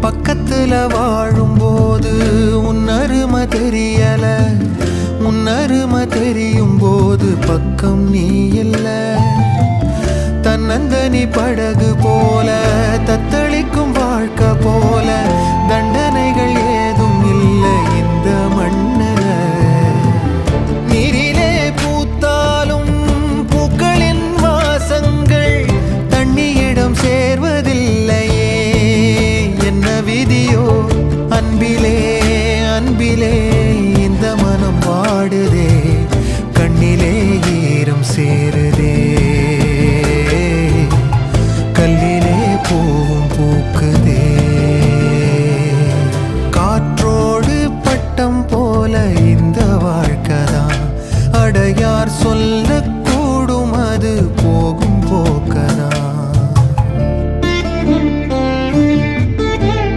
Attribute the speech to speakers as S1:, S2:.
S1: பக்கத்துல வாழும்போது உன்னருமை தெரியல, உன்னருமை தெரியும் போது பக்கம் நீ இல்ல. தன்னந்தனி படகு போல தத்தளிக்கும் வாழ்க்கை போல